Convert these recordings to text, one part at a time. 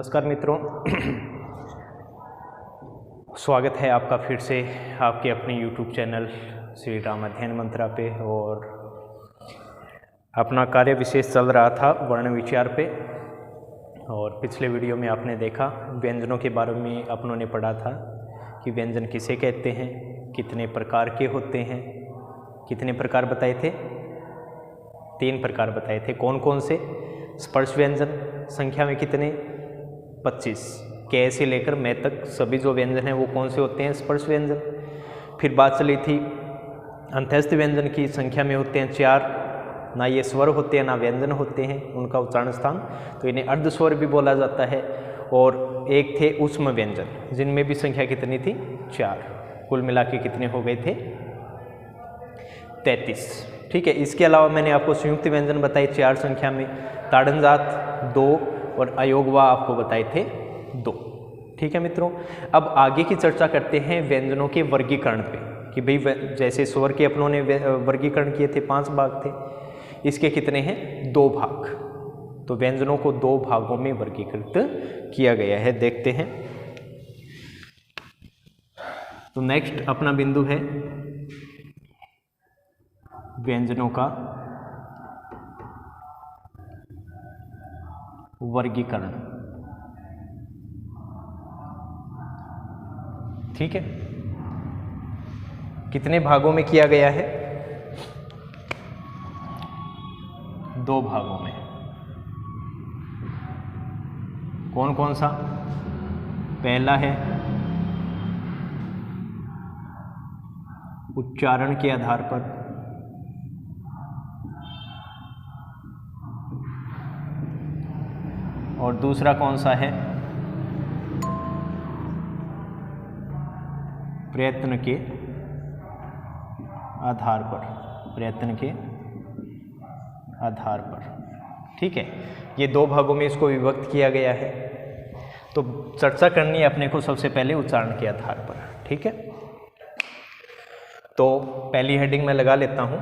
नमस्कार मित्रों, स्वागत है आपका फिर से आपके अपने YouTube चैनल श्री राम अध्ययन मंत्रा पे। और अपना कार्य विशेष चल रहा था वर्ण विचार पे। और पिछले वीडियो में आपने देखा व्यंजनों के बारे में अपनों ने पढ़ा था कि व्यंजन किसे कहते हैं, कितने प्रकार के होते हैं। कितने प्रकार बताए थे? 3 प्रकार बताए थे। कौन कौन से? स्पर्श व्यंजन संख्या में कितने? 25। क से लेकर मैं तक सभी जो व्यंजन हैं वो कौन से होते हैं? स्पर्श व्यंजन। फिर बात चली थी अंत्यस्थ व्यंजन की, संख्या में होते हैं 4। ना ये स्वर होते हैं ना व्यंजन होते हैं, उनका उच्चारण स्थान, तो इन्हें अर्ध स्वर भी बोला जाता है। और एक थे ऊष्म व्यंजन, जिनमें भी संख्या कितनी थी? 4। कुल मिला के कितने हो गए थे? 33। ठीक है। इसके अलावा मैंने आपको संयुक्त व्यंजन बताए 4 संख्या में, ताड़नजात 2 और अयोगवा आपको बताए थे 2। ठीक है मित्रों, अब आगे की चर्चा करते हैं व्यंजनों के वर्गीकरण पे कि भाई जैसे स्वर के अपनों ने वर्गीकरण किए थे, 5 भाग थे, इसके कितने हैं? 2 भाग। तो व्यंजनों को 2 भागों में वर्गीकृत किया गया है। देखते हैं। तो नेक्स्ट अपना बिंदु है व्यंजनों का वर्गीकरण। ठीक है। कितने भागों में किया गया है? 2 भागों में। कौन कौन सा? पहला है उच्चारण के आधार पर, और दूसरा कौन सा है? प्रयत्न के आधार पर। प्रयत्न के आधार पर। ठीक है। ये 2 भागों में इसको विभक्त किया गया है। तो चर्चा करनी है अपने को सबसे पहले उच्चारण के आधार पर। ठीक है। तो पहली हेडिंग मैं लगा लेता हूं,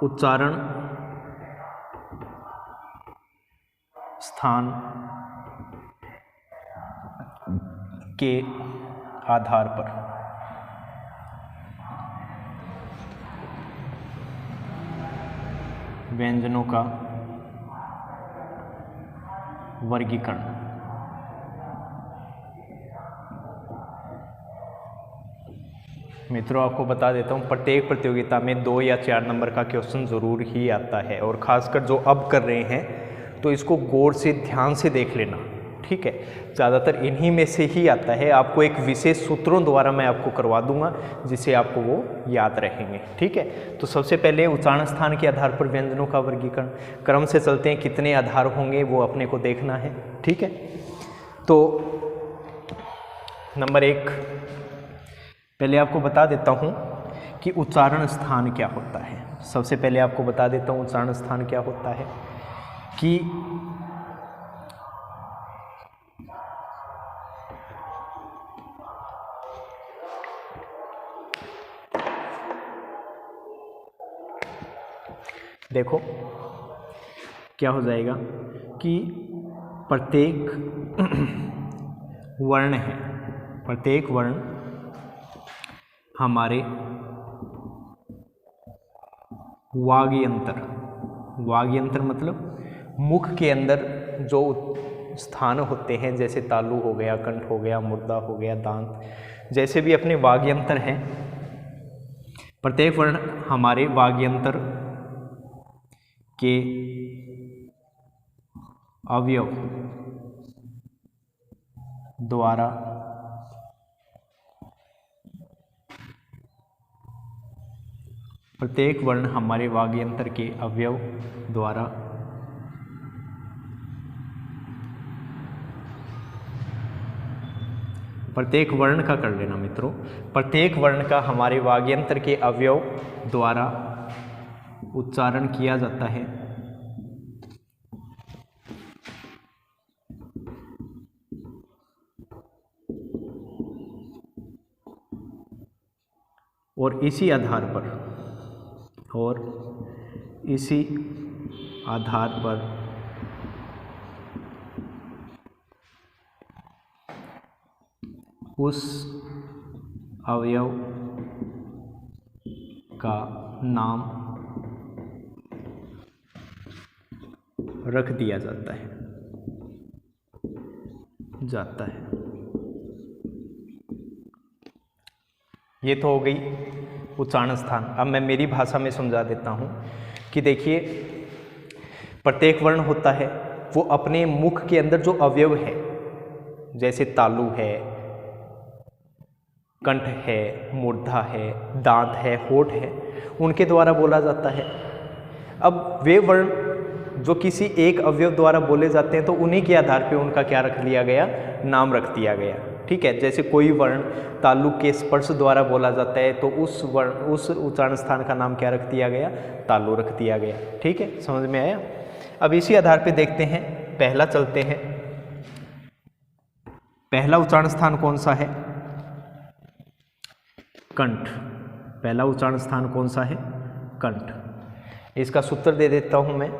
उच्चारण स्थान के आधार पर। व्यंजनों का वर्गीकरण। मित्रों, आपको बता देता हूँ, प्रत्येक प्रतियोगिता में 2 या 4 नंबर का क्वेश्चन ज़रूर ही आता है। और ख़ासकर जो अब कर रहे हैं तो इसको गौर से ध्यान से देख लेना। ठीक है। ज़्यादातर इन्हीं में से ही आता है। आपको एक विशेष सूत्रों द्वारा मैं आपको करवा दूंगा जिससे आपको वो याद रहेंगे। ठीक है। तो सबसे पहले उच्चारण स्थान के आधार पर व्यंजनों का वर्गीकरण। क्रम से चलते हैं, कितने आधार होंगे वो अपने को देखना है। ठीक है। तो नंबर 1, पहले आपको बता देता हूं कि उच्चारण स्थान क्या होता है। सबसे पहले आपको बता देता हूं उच्चारण स्थान क्या होता है कि देखो क्या हो जाएगा कि प्रत्येक वर्ण है, प्रत्येक वर्ण हमारे वाग्यंतर, वाग्यंतर मतलब मुख के अंदर जो स्थान होते हैं, जैसे तालु हो गया, कंठ हो गया, मुर्दा हो गया, दांत, जैसे भी अपने वाग्यंतर हैं, प्रत्येक वर्ण हमारे वाग्यंतर के अवयव द्वारा प्रत्येक वर्ण हमारे वाग्यंतर के अवयव द्वारा प्रत्येक वर्ण का कर लेना मित्रों, प्रत्येक वर्ण का हमारे वाग्यंतर के अवयव द्वारा उच्चारण किया जाता है। और इसी आधार पर आधार पर उस अवयव का नाम रख दिया जाता है ये तो हो गई उच्चारण स्थान। अब मैं मेरी भाषा में समझा देता हूँ कि देखिए, प्रत्येक वर्ण होता है वो अपने मुख के अंदर जो अवयव है, जैसे तालु है, कंठ है, मूर्धा है, दांत है, होठ है, उनके द्वारा बोला जाता है। अब वे वर्ण जो किसी एक अवयव द्वारा बोले जाते हैं तो उन्हीं के आधार पे उनका क्या रख लिया गया, नाम रख दिया गया। ठीक है, जैसे कोई वर्ण तालु के स्पर्श द्वारा बोला जाता है तो उस उच्चारण स्थान का नाम क्या रख दिया गया, तालु रख दिया गया। ठीक है, समझ में आया। अब इसी आधार पे देखते हैं, पहला चलते हैं। पहला उच्चारण स्थान कौन सा है, कंठ। पहला उच्चारण स्थान कौन सा है, कंठ। इसका सूत्र दे देता हूं मैं,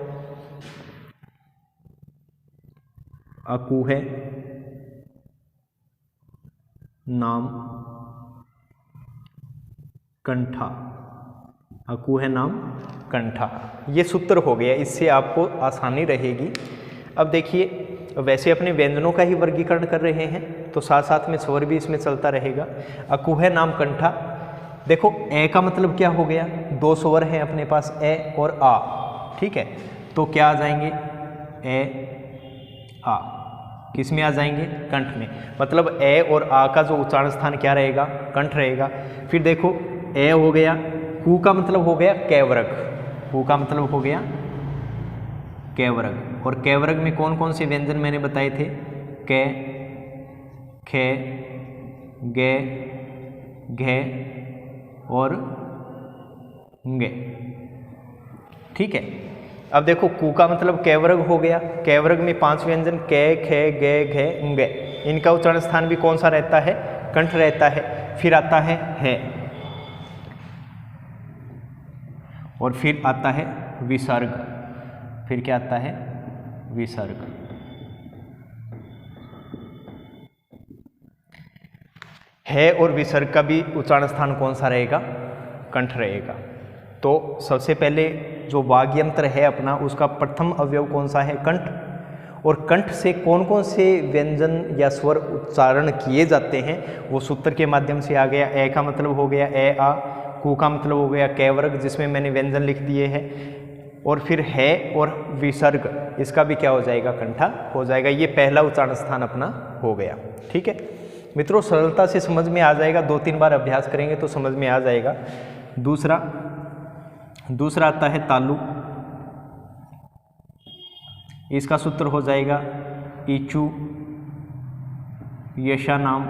अकु है नाम कंठा, अकु है नाम कंठा। ये सूत्र हो गया, इससे आपको आसानी रहेगी। अब देखिए, वैसे अपने व्यंजनों का ही वर्गीकरण कर रहे हैं तो साथ साथ में स्वर भी इसमें चलता रहेगा। अकु है नाम कंठा। देखो, ए का मतलब क्या हो गया, दो स्वर हैं अपने पास, ए और आ। ठीक है, तो क्या आ जाएंगे, ए आ, किस में आ जाएंगे, कंठ में। मतलब ए और आ का जो उच्चारण स्थान क्या रहेगा, कंठ रहेगा। फिर देखो, ए हो गया, कु का मतलब हो गया कैवर्ग, कु का मतलब हो गया कैवर्ग। और कैवर्ग में कौन कौन से व्यंजन मैंने बताए थे, कै, खे, गे, घे और गे। ठीक है, अब देखो, कु का मतलब कैवर्ग हो गया। कैवर्ग में 5 व्यंजन कै, खे, गे, घे, गे। इनका उच्चारण स्थान भी कौन सा रहता है, कंठ रहता है। फिर आता है और फिर आता है विसर्ग। फिर क्या आता है, विसर्ग। है और विसर्ग का भी उच्चारण स्थान कौन सा रहेगा, कंठ रहेगा। तो सबसे पहले जो वाग् यंत्र है अपना, उसका प्रथम अवयव कौन सा है, कंठ। और कंठ से कौन कौन से व्यंजन या स्वर उच्चारण किए जाते हैं वो सूत्र के माध्यम से आ गया। ए का मतलब हो गया ए आ, कु का मतलब हो गया कैवर्ग, जिसमें मैंने व्यंजन लिख दिए हैं। और फिर है और विसर्ग, इसका भी क्या हो जाएगा, कंठा हो जाएगा। ये पहला उच्चारण स्थान अपना हो गया। ठीक है मित्रों, सरलता से समझ में आ जाएगा, 2-3 बार अभ्यास करेंगे तो समझ में आ जाएगा। दूसरा आता है तालु। इसका सूत्र हो जाएगा इचु यशा नाम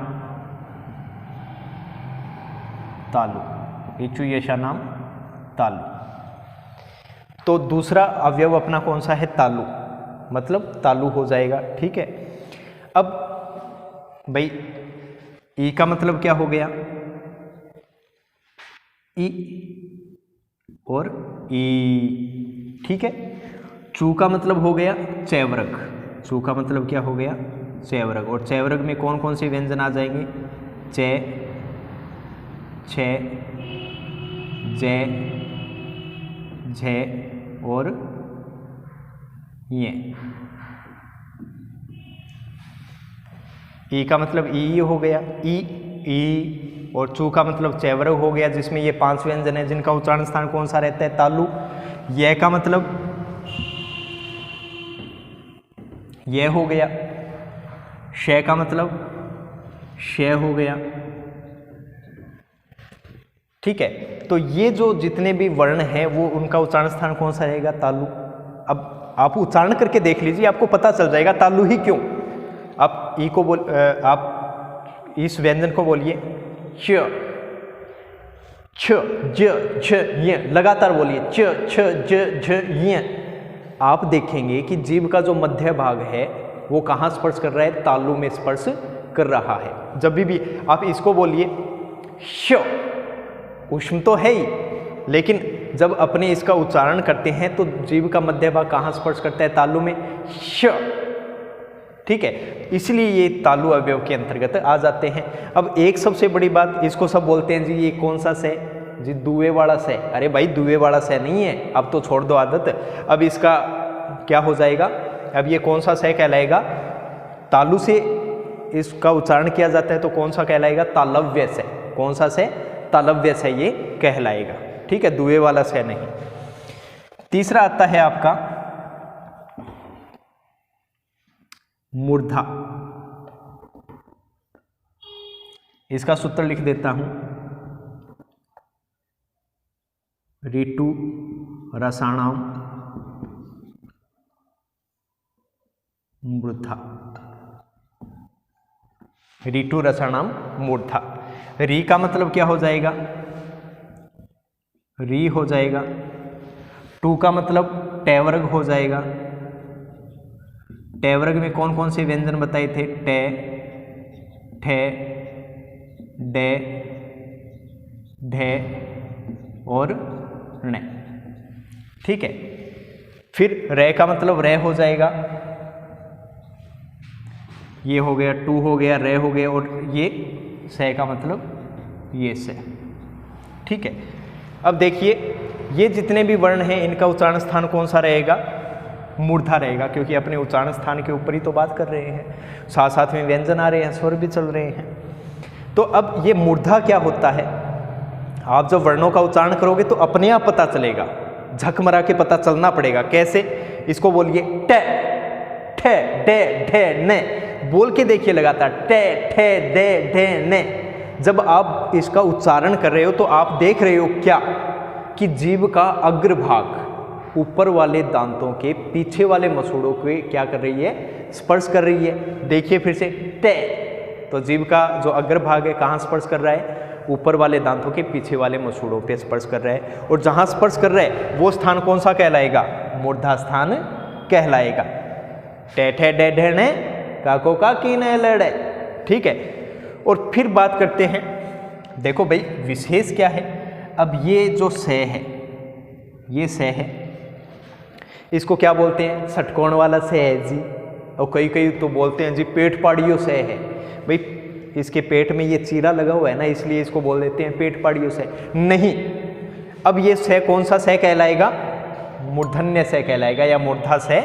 तालु, इचु यशा नाम तालु। तो दूसरा अवयव अपना कौन सा है, तालु, मतलब तालु हो जाएगा। ठीक है, अब भाई ई का मतलब क्या हो गया, ई और ई। ठीक है, चू का मतलब हो गया चैवर्ग, चू का मतलब क्या हो गया, चैवर्ग। और चैवर्ग में कौन कौन से व्यंजन आ जाएंगे, चे, छे, जे, झे और ये। ई का मतलब ई हो गया, ई। और चू का मतलब चैवर्ग हो गया, जिसमें ये 5 व्यंजन है जिनका उच्चारण स्थान कौन सा रहता है, तालु। ये का मतलब ये हो गया, शे का मतलब शे हो गया। ठीक है, तो ये जो जितने भी वर्ण हैं वो उनका उच्चारण स्थान कौन सा रहेगा, तालु। अब आप उच्चारण करके देख लीजिए, आपको पता चल जाएगा तालु ही क्यों। आप ई को आप इस व्यंजन को बोलिए च, छ, ज, झ, य, लगातार बोलिए च, छ, ज, झ, य। आप देखेंगे कि जीभ का जो मध्य भाग है वो कहाँ स्पर्श कर रहा है, तालु में स्पर्श कर रहा है। जब भी आप इसको बोलिए श, उष्म तो है ही, लेकिन जब अपने इसका उच्चारण करते हैं तो जीभ का मध्य भाग कहाँ स्पर्श करता है? तालु में, श। ठीक है, इसलिए ये तालु अवयव के अंतर्गत आ जाते हैं। अब एक सबसे बड़ी बात, इसको सब बोलते हैं जी ये कौन सा से जी? दुए वाला से। अरे भाई दुए वाला से नहीं है, अब तो छोड़ दो आदत। अब इसका क्या हो जाएगा? अब ये कौन सा से कहलाएगा? तालु से इसका उच्चारण किया जाता है तो कौन सा कहलाएगा? तालव्य से। कौन सा से? तालव्य से ये कहलाएगा। ठीक है, दुए वाला से नहीं। तीसरा आता है आपका मूर्धा। इसका सूत्र लिख देता हूं, ऋतु रसाणाम मूर्धा। ऋतु रसाणाम मूर्धा। री का मतलब क्या हो जाएगा? री हो जाएगा। टू का मतलब टैवर्ग हो जाएगा। टैवर्ग में कौन कौन से व्यंजन बताए थे? टे, ठे, डे, ढे और णे। ठीक है, फिर रे का मतलब रे हो जाएगा। ये हो गया, टू हो गया, रे हो गया, और ये से का मतलब ये से। ठीक है, अब देखिए ये जितने भी वर्ण हैं इनका उच्चारण स्थान कौन सा रहेगा? मूर्धा रहेगा, क्योंकि अपने उच्चारण स्थान के ऊपर ही तो बात कर रहे हैं, साथ साथ में व्यंजन आ रहे हैं, स्वर भी चल रहे हैं। तो अब ये मूर्धा क्या होता है? आप जब वर्णों का उच्चारण करोगे तो अपने आप पता चलेगा, झक मरा के पता चलना पड़ेगा। कैसे? इसको बोलिए टे, ठे, डे, ढे, ने। बोल के देखिए लगातार, टे, ठे, दे, ढे, ने। जब आप इसका उच्चारण कर रहे हो तो आप देख रहे हो क्या कि जीभ का अग्रभाग ऊपर वाले दांतों के पीछे वाले मसूड़ों के क्या कर रही है? स्पर्श कर रही है। देखिए फिर से, टे, तो जीभ का जो अग्रभाग है कहाँ स्पर्श कर रहा है? ऊपर वाले दांतों के पीछे वाले मसूड़ों पे स्पर्श कर रहा है, और जहाँ स्पर्श कर रहा है वो स्थान कौन सा कहलाएगा? मूर्धा स्थान कहलाएगा। टे, ठे, डे, ढे, ने, काको का की ने लड़े। ठीक है, और फिर बात करते हैं, देखो भाई विशेष क्या है। अब ये जो से है, ये से है, इसको क्या बोलते हैं? षटकोण वाला से है जी। और कई कई तो बोलते हैं जी पेट पाड़ियों से है। भाई इसके पेट में ये चीरा लगा हुआ है ना, इसलिए इसको बोल देते हैं पेट पाड़ियों से। नहीं, अब ये से कौन सा से कहलाएगा? मूर्धन्य से कहलाएगा या मूर्धा से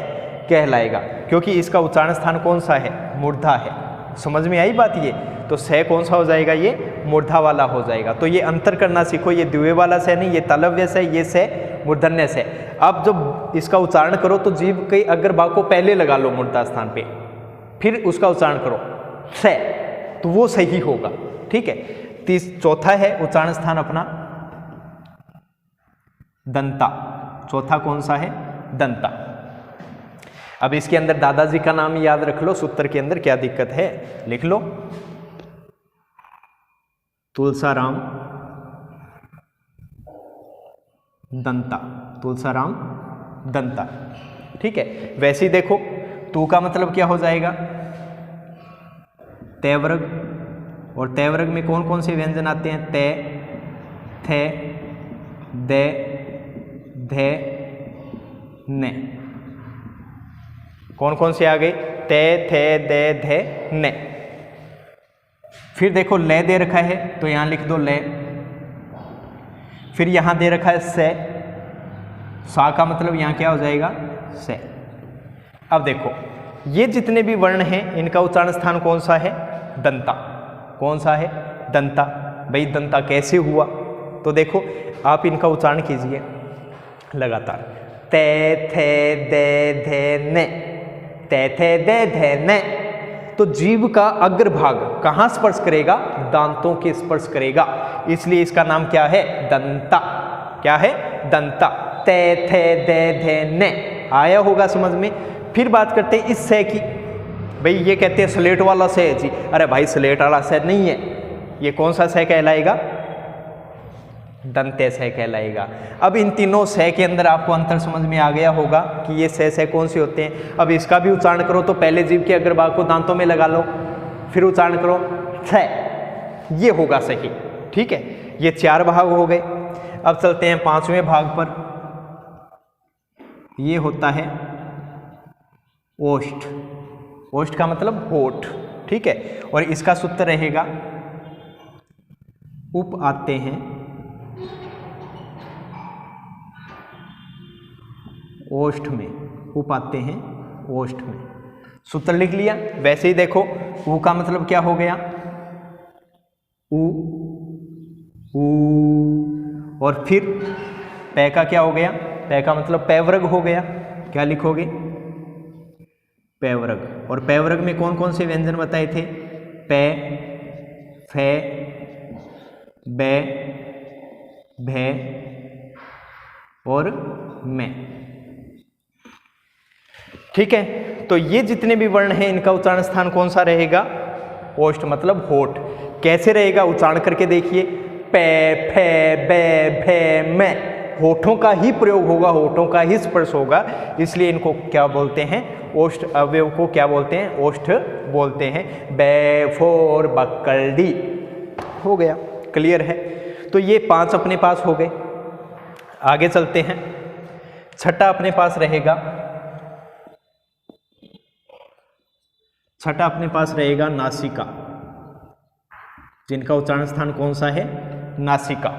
कहलाएगा, क्योंकि इसका उच्चारण स्थान कौन सा है? मूर्धा है। समझ में आई बात? ये तो से कौन सा हो जाएगा? ये मूर्धा वाला हो जाएगा। तो ये अंतर करना सीखो, ये द्वितीय वाला से नहीं, ये तालव्य से, ये से मूर्धन्य से। आप जब इसका उच्चारण करो तो जीभ के अग्रभाग को पहले लगा लो मूर्धा स्थान पे, फिर उसका उच्चारण करो से, तो वो सही होगा। ठीक है, चौथा है उच्चारण स्थान अपना दंता। चौथा कौन सा है? दंता। अब इसके अंदर दादाजी का नाम याद रख लो, सूत्र के अंदर क्या दिक्कत है लिख लो, तुलसाराम दंता। तुलसाराम दंता। ठीक है, वैसे ही देखो तू का मतलब क्या हो जाएगा? तैवर्ग, और तैवर्ग में कौन कौन से व्यंजन आते हैं? ते, थे, दे, धे, ने। कौन कौन से आ गए? ते, थे, दे, धे, ने। फिर देखो ले दे रखा है तो यहां लिख दो ले। फिर यहां दे रखा है से, सा का मतलब यहां क्या हो जाएगा? से। अब देखो ये जितने भी वर्ण हैं इनका उच्चारण स्थान कौन सा है? दंता। कौन सा है? दंता। भाई दंता कैसे हुआ? तो देखो आप इनका उच्चारण कीजिए लगातार, ते, थे, दे, धे, ने। ते, थे, दे, धे, ने। तो जीभ का अग्रभाग कहाँ स्पर्श करेगा? दांतों के स्पर्श करेगा, इसलिए इसका नाम क्या है? दंता। क्या है? दंता। ते, थे, दे, धे, ने। आया होगा समझ में। फिर बात करते हैं इस से की। भाई ये कहते हैं स्लेट वाला से है जी। अरे भाई स्लेट वाला से नहीं है, ये कौन सा से कहलाएगा? दंते से कहलाएगा। अब इन तीनों से के अंदर आपको अंतर समझ में आ गया होगा कि ये से कौन से होते हैं। अब इसका भी उच्चारण करो तो पहले जीभ के अग्रभाग को दांतों में लगा लो, फिर उच्चारण करो से, ये होगा सही। ठीक है, ये चार भाग हो गए। अब चलते हैं पांचवें भाग पर। ये होता है ओष्ठ। ओष्ठ का मतलब होठ, ठीक है। और इसका सूत्र रहेगा उप आते हैं ओष्ठ में, उप आते हैं ओष्ठ में। सूत्र लिख लिया। वैसे ही देखो ऊ का मतलब क्या हो गया, ऊ, ऊ। और फिर पै का क्या हो गया, पै का मतलब पैवृग हो गया। क्या लिखोगे, पैवृग। और पैवृग में कौन कौन से व्यंजन बताए थे, पै, फै, बै, भै और मै, ठीक है। तो ये जितने भी वर्ण हैं इनका उच्चारण स्थान कौन सा रहेगा, ओष्ठ मतलब होठ। कैसे रहेगा उच्चारण करके देखिए, पै, फै, बै, भै, मै। होठों का ही प्रयोग होगा, होठों का ही स्पर्श होगा, इसलिए इनको क्या बोलते हैं, ओष्ठ अवयव को क्या बोलते हैं, ओष्ठ बोलते हैं। बै, फोर, बक्कल, डी हो गया, क्लियर है। तो ये 5 अपने पास हो गए। आगे चलते हैं। छठा अपने पास रहेगा, छठा अपने पास रहेगा नासिका, जिनका उच्चारण स्थान कौन सा है, नासिका।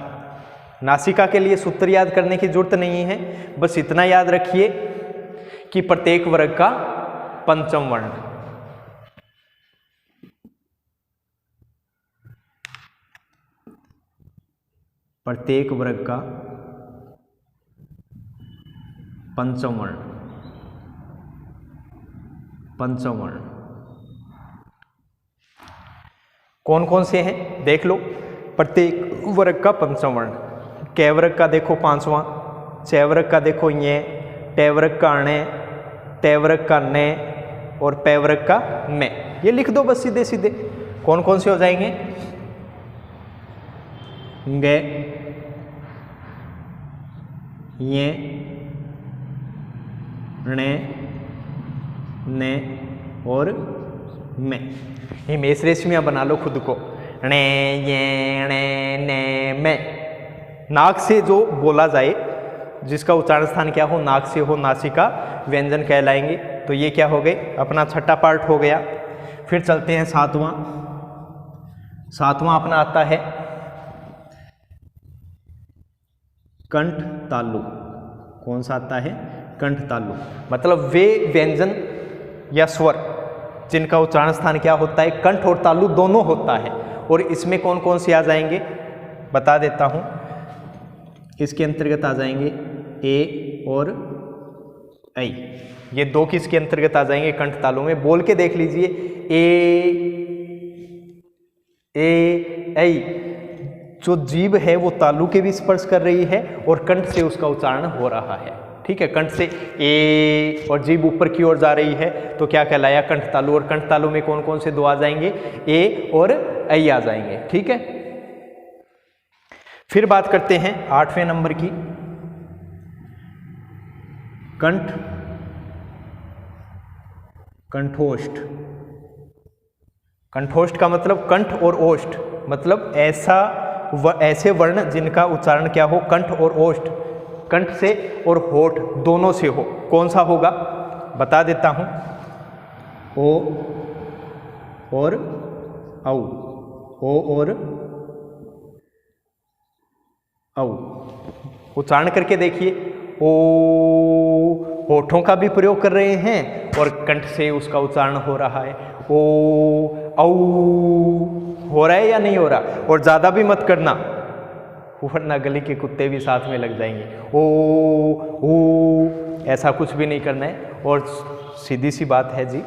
नासिका के लिए सूत्र याद करने की जरूरत नहीं है, बस इतना याद रखिए कि प्रत्येक वर्ग का पंचम वर्ण, प्रत्येक वर्ग का पंचम वर्ण, पंचम वर्ण कौन कौन से हैं देख लो। प्रत्येक वर्ग का पंचम वर्ण, कै वर्ग का देखो 5वां, चै वर्ग का देखो ये, टै वर्ग का अणे, तै वर्ग का ने और पै वर्ग का मैं। ये लिख दो बस सीधे सीधे। कौन कौन से हो जाएंगे, गे, ये, णे, ने और मैं। ये मेष रेशमियाँ बना लो खुद को, णे, ये, णे, ने, मैं। नाक से जो बोला जाए, जिसका उच्चारण स्थान क्या हो, नाक से हो, नासिका व्यंजन कहलाएंगे। तो ये क्या हो गए, अपना छठा पार्ट हो गया। फिर चलते हैं सातवां। सातवां अपना आता है कंठ तालु। कौन सा आता है, कंठ तालु। मतलब वे व्यंजन या स्वर जिनका उच्चारण स्थान क्या होता है, कंठ और तालु दोनों होता है। और इसमें कौन कौन से आ जाएंगे बता देता हूं। इसके अंतर्गत आ जाएंगे ए और ऐ। ये दो किसके अंतर्गत आ जाएंगे, कंठ तालु में। बोल के देख लीजिए, ए, ऐ। जो जीभ है वो तालु के भी स्पर्श कर रही है और कंठ से उसका उच्चारण हो रहा है, ठीक है। कंठ से ए और जीभ ऊपर की ओर जा रही है तो क्या कहलाया, कंठ तालु। और कंठ तालु में कौन कौन से दो आ जाएंगे, ए और ऐ आ जाएंगे, ठीक है। फिर बात करते हैं 8वें नंबर की, कंठ, कंठोष्ठ। कंठोष्ठ का मतलब कंठ और ओष्ठ, मतलब ऐसे वर्ण जिनका उच्चारण क्या हो, कंठ और ओष्ठ, कंठ से और होठ दोनों से हो। कौन सा होगा बता देता हूं, ओ और औ, ओ और औ। उच्चारण करके देखिए, ओ, होठों का भी प्रयोग कर रहे हैं और कंठ से उसका उच्चारण हो रहा है। ओ, औ हो रहा है या नहीं हो रहा। और ज़्यादा भी मत करना वरना गली के कुत्ते भी साथ में लग जाएंगे। ओ, ऐसा कुछ भी नहीं करना है। और सीधी सी बात है जी,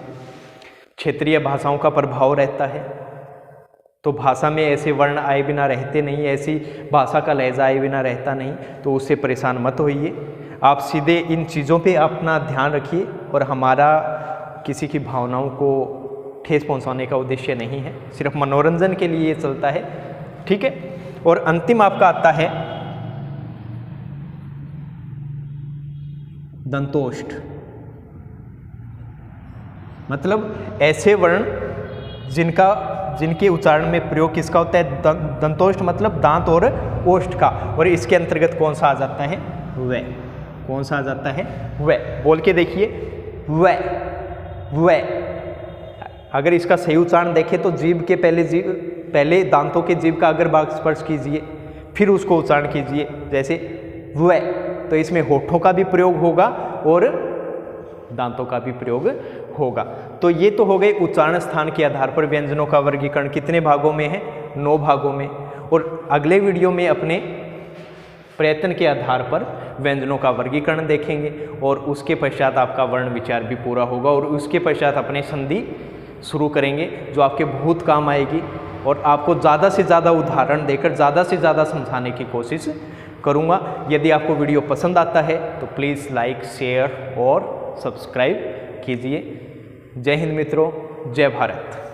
क्षेत्रीय भाषाओं का प्रभाव रहता है तो भाषा में ऐसे वर्ण आए बिना रहते नहीं, ऐसी भाषा का लहजा आए बिना रहता नहीं, तो उससे परेशान मत होइए। आप सीधे इन चीज़ों पे अपना ध्यान रखिए। और हमारा किसी की भावनाओं को ठेस पहुंचाने का उद्देश्य नहीं है, सिर्फ मनोरंजन के लिए ये चलता है, ठीक है। और अंतिम आपका आता है दंतोष्ठ। मतलब ऐसे वर्ण जिनके उच्चारण में प्रयोग किसका होता है, दंतोष्ठ मतलब दांत और ओष्ठ का, और इसके अंतर्गत कौन सा आ जाता है, व। कौन सा आ जाता है, व। बोल के देखिए, व व। अगर इसका सही उच्चारण देखें तो जीभ के पहले दांतों के जीभ का अग्र भाग स्पर्श कीजिए, फिर उसको उच्चारण कीजिए, जैसे व। तो इसमें होठों का भी प्रयोग होगा और दांतों का भी प्रयोग होगा। तो ये तो हो गए उच्चारण स्थान के आधार पर व्यंजनों का वर्गीकरण। कितने भागों में है, 9 भागों में। और अगले वीडियो में अपने प्रयत्न के आधार पर व्यंजनों का वर्गीकरण देखेंगे और उसके पश्चात आपका वर्ण विचार भी पूरा होगा और उसके पश्चात अपने संधि शुरू करेंगे जो आपके बहुत काम आएगी और आपको ज़्यादा से ज़्यादा उदाहरण देकर ज़्यादा से ज़्यादा समझाने की कोशिश करूँगा। यदि आपको वीडियो पसंद आता है तो प्लीज़ लाइक, शेयर और सब्सक्राइब कीजिए। जय हिंद मित्रों, जय भारत।